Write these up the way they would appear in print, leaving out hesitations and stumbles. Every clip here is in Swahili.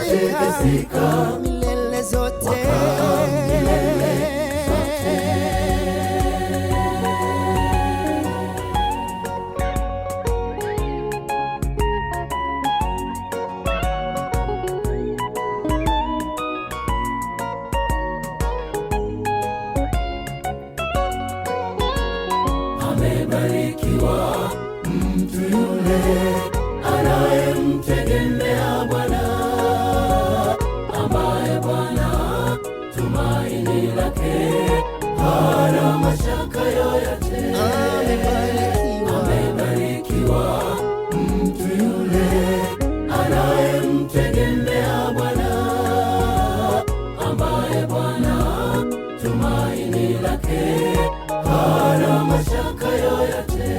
watatikisika milele zote. Amebarikiwa mtu yule anayemtegemea Bwana, ambaye Bwana tumaini lake, hana mashaka yoyote. Amebarikiwa mtu yule anayemtegemea Bwana, ambaye Bwana tumaini lake, hana mashaka yoyote.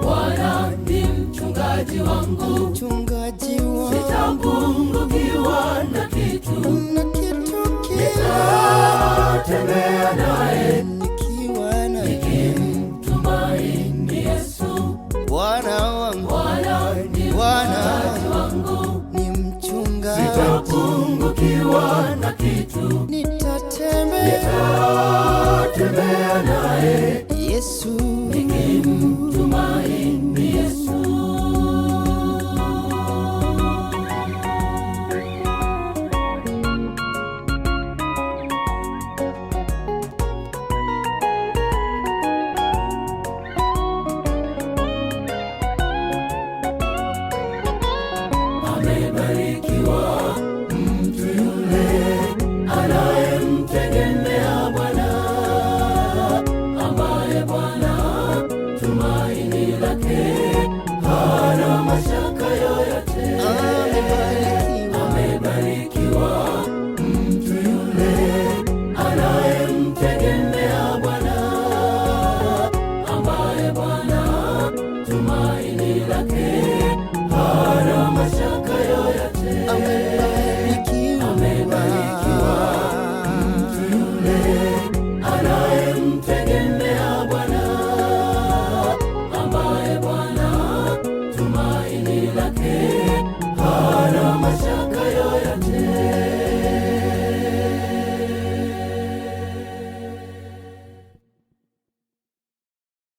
Bwana ni mchungaji wangu, sitapungukiwa na kitu. Nitatembea naye nikimtumaini Yesu. Bwana wangu, Bwana ni mchungaji wangu, ni mchungaji, sitapungukiwa na kitu. nitatembea naye Yesu, nikimtumaini Yesu. Amebarikiwa